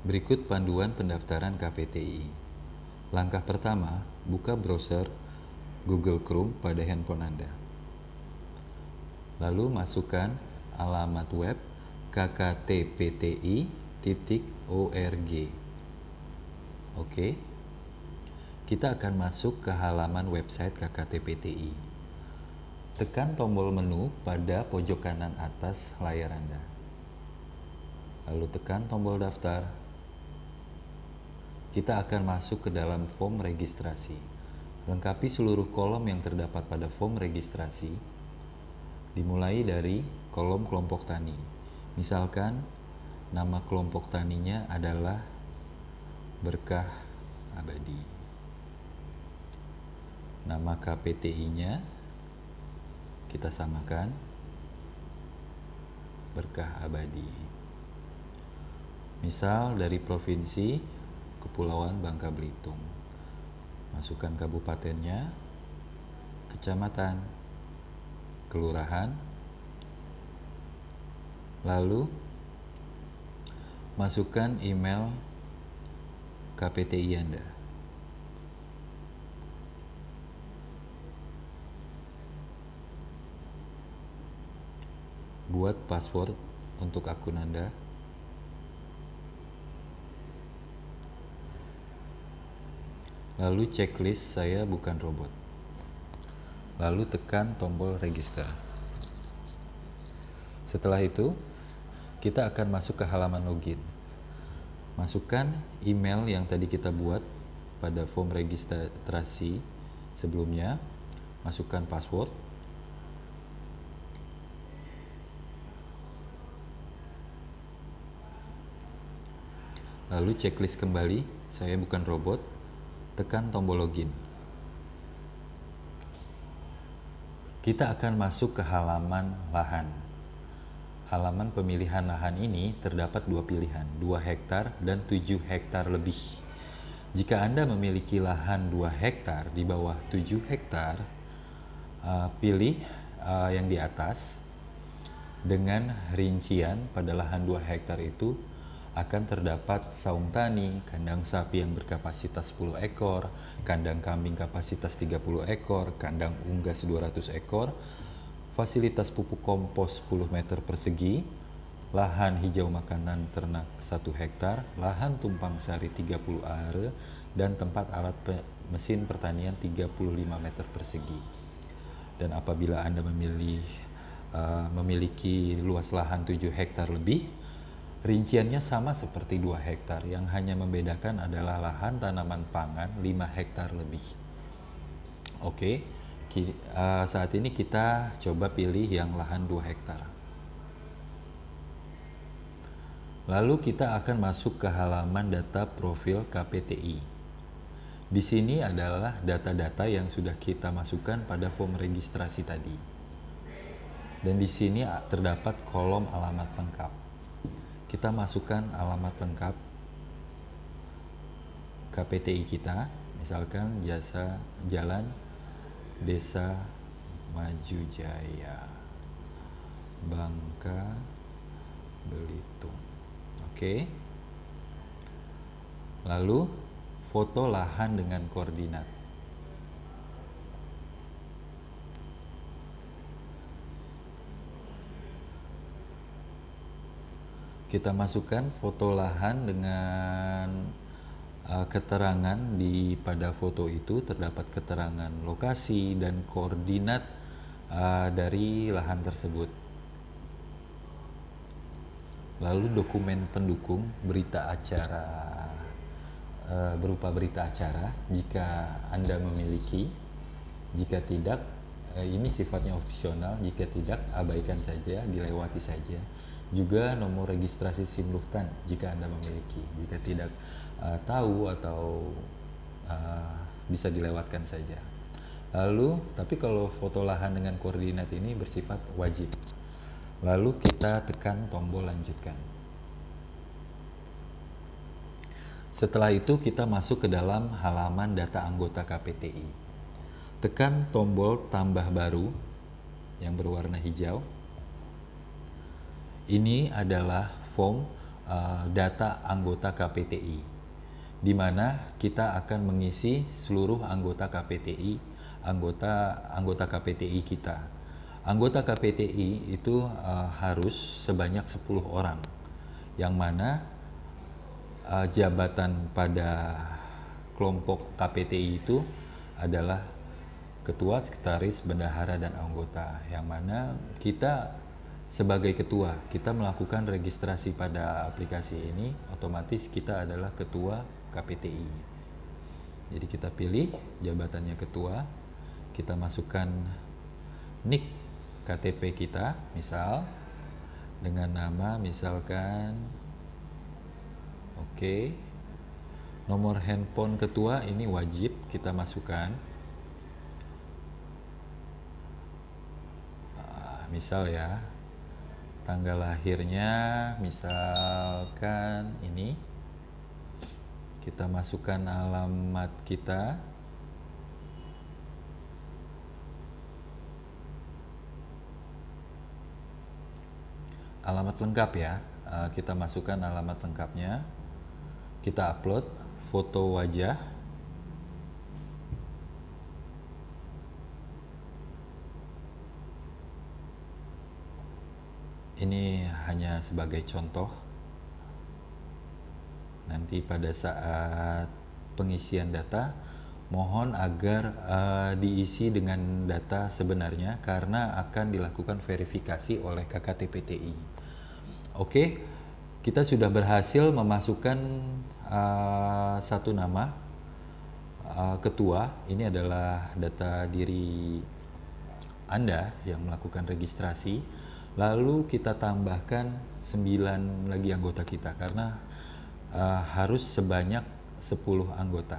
Berikut panduan pendaftaran KPTI. Langkah pertama, buka browser Google Chrome pada handphone Anda. Lalu masukkan alamat web kktpti.org. Oke. Kita akan masuk ke halaman website KKTPTI. Tekan tombol menu pada pojok kanan atas layar Anda. Lalu tekan tombol daftar. Kita akan masuk ke dalam form registrasi. Lengkapi seluruh kolom yang terdapat pada form registrasi, dimulai dari kolom kelompok tani. Misalkan nama kelompok taninya adalah Berkah Abadi. Nama KPTI-nya kita samakan Berkah Abadi. Misal dari provinsi Kepulauan Bangka Belitung. Masukkan kabupatennya, kecamatan, kelurahan, lalu masukkan email KPTI Anda. Buat password untuk akun Anda. Lalu checklist saya bukan robot. Lalu tekan tombol register. Setelah itu, kita akan masuk ke halaman login. Masukkan email yang tadi kita buat pada form registrasi sebelumnya. Masukkan password. Lalu checklist kembali, saya bukan robot. Tekan tombol login. Kita akan masuk ke halaman lahan. Halaman pemilihan lahan ini terdapat dua pilihan, 2 hektar dan 7 hektar lebih. Jika Anda memiliki lahan 2 hektar di bawah 7 hektar, pilih yang di atas dengan rincian pada lahan 2 hektar itu akan terdapat saung tani, kandang sapi yang berkapasitas 10 ekor, kandang kambing kapasitas 30 ekor, kandang unggas 200 ekor, fasilitas pupuk kompos 10 meter persegi, lahan hijau makanan ternak 1 hektar, lahan tumpang sari 30 are, dan tempat alat mesin pertanian 35 meter persegi. Dan apabila Anda memiliki luas lahan 7 hektar lebih, rinciannya sama seperti 2 hektar, yang hanya membedakan adalah lahan tanaman pangan 5 hektar lebih. Oke, saat ini kita coba pilih yang lahan 2 hektar. Lalu kita akan masuk ke halaman data profil KPTI. Di sini adalah data-data yang sudah kita masukkan pada form registrasi tadi. Dan di sini terdapat kolom alamat lengkap. Kita masukkan alamat lengkap KPTI kita, misalkan Jalan Desa Maju Jaya, Bangka Belitung. Oke. Lalu foto lahan dengan koordinat. Kita masukkan foto lahan dengan keterangan pada foto itu terdapat keterangan lokasi dan koordinat dari lahan tersebut. Lalu dokumen pendukung berita acara berupa berita acara jika Anda memiliki. Jika tidak, ini sifatnya opsional. Jika tidak, abaikan saja, dilewati saja. Juga nomor registrasi SIM Luhtan jika Anda memiliki. Jika tidak tahu atau bisa dilewatkan saja. Lalu, tapi kalau foto lahan dengan koordinat ini bersifat wajib. Lalu kita tekan tombol lanjutkan. Setelah itu kita masuk ke dalam halaman data anggota KPTI. Tekan tombol tambah baru yang berwarna hijau. Ini adalah form data anggota KPTI, di mana kita akan mengisi seluruh anggota KPTI, anggota KPTI kita. Anggota KPTI itu harus sebanyak 10 orang, yang mana jabatan pada kelompok KPTI itu adalah ketua, sekretaris, bendahara, dan anggota, yang mana kita sebagai ketua, kita melakukan registrasi pada aplikasi ini, otomatis kita adalah ketua KPTI. Jadi kita pilih jabatannya ketua, kita masukkan NIK KTP kita, misal dengan nama misalkan oke. Nomor handphone ketua ini wajib kita masukkan. Misal ya, tanggal lahirnya misalkan ini, kita masukkan alamat kita, alamat lengkap ya, kita masukkan alamat lengkapnya, kita upload foto wajah. Ini hanya sebagai contoh. Nanti pada saat pengisian data, mohon agar diisi dengan data sebenarnya, karena akan dilakukan verifikasi oleh KKTPTI. Oke, kita sudah berhasil memasukkan satu nama ketua. Ini adalah data diri Anda yang melakukan registrasi. Lalu kita tambahkan 9 lagi anggota kita, karena harus sebanyak 10 anggota.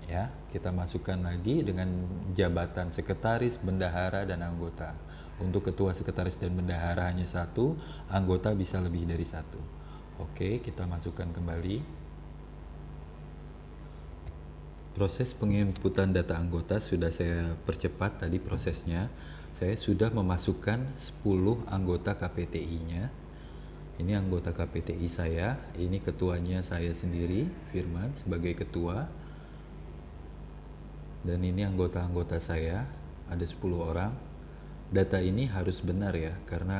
Ya, kita masukkan lagi dengan jabatan sekretaris, bendahara, dan anggota. Untuk ketua, sekretaris, dan bendahara hanya 1, anggota bisa lebih dari 1. Oke, kita masukkan kembali. Proses penginputan data anggota sudah saya percepat tadi prosesnya. Saya sudah memasukkan 10 anggota KPTI-nya. Ini anggota KPTI saya, ini ketuanya saya sendiri, Firman, sebagai ketua. Dan ini anggota-anggota saya, ada 10 orang. Data ini harus benar ya, karena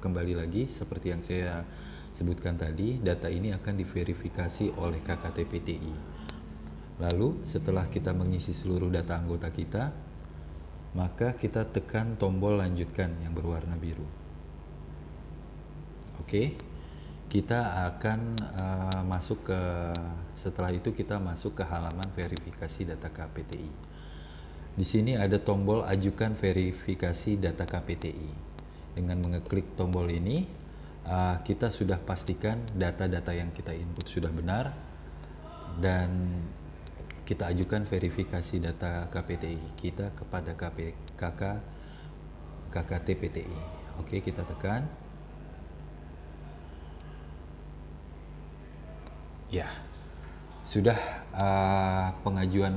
kembali lagi seperti yang saya sebutkan tadi, data ini akan diverifikasi oleh KKTPTI. Lalu setelah kita mengisi seluruh data anggota kita, maka kita tekan tombol lanjutkan yang berwarna biru. Oke, kita akan masuk ke, setelah itu kita masuk ke halaman verifikasi data KPTI. Di sini ada tombol ajukan verifikasi data KPTI. Dengan mengeklik tombol ini, kita sudah pastikan data-data yang kita input sudah benar, dan kita ajukan verifikasi data KPTI kita kepada KKTPTI. Oke, kita tekan. Ya, sudah pengajuan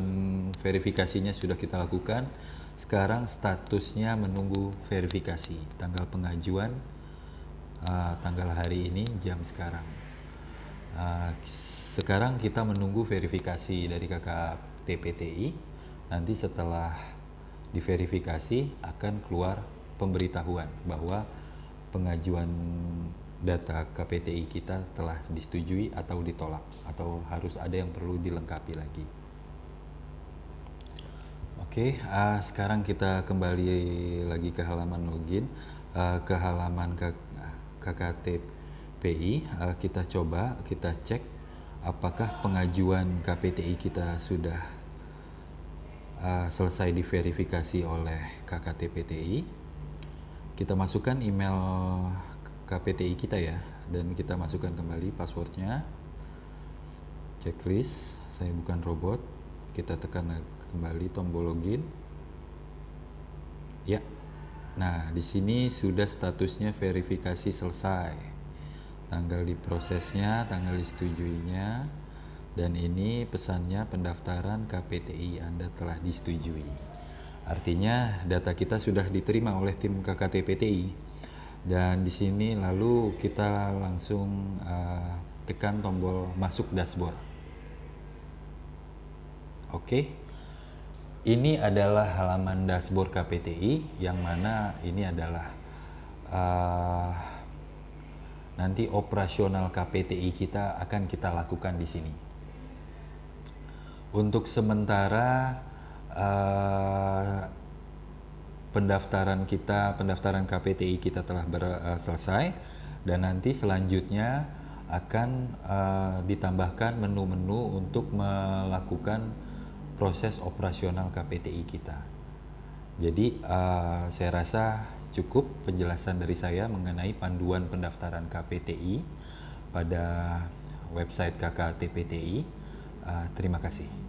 verifikasinya sudah kita lakukan. Sekarang statusnya menunggu verifikasi. Tanggal pengajuan, tanggal hari ini, jam sekarang. Sekarang kita menunggu verifikasi dari KKTPTI. Nanti setelah diverifikasi akan keluar pemberitahuan bahwa pengajuan data KPTI kita telah disetujui atau ditolak, atau harus ada yang perlu dilengkapi lagi. Oke, sekarang kita kembali lagi ke halaman login, ke halaman KKTPI. Kita coba, kita cek apakah pengajuan KPTI kita sudah selesai diverifikasi oleh KKTPTI. Kita masukkan email KPTI kita ya, dan kita masukkan kembali passwordnya. Checklist, saya bukan robot. Kita tekan kembali tombol login. Ya, nah di sini sudah statusnya verifikasi selesai. Tanggal diprosesnya, tanggal disetujuinya, dan ini pesannya pendaftaran KPTI Anda telah disetujui. Artinya data kita sudah diterima oleh tim KKTPTI. Dan di sini lalu kita langsung tekan tombol masuk dashboard. Oke. Ini adalah halaman dashboard KPTI yang mana ini adalah nanti operasional KPTI kita akan kita lakukan di sini. Untuk sementara pendaftaran KPTI kita telah selesai, dan nanti selanjutnya akan ditambahkan menu-menu untuk melakukan proses operasional KPTI kita. Jadi saya rasa cukup penjelasan dari saya mengenai panduan pendaftaran KPTI pada website KKTPTI. Terima kasih.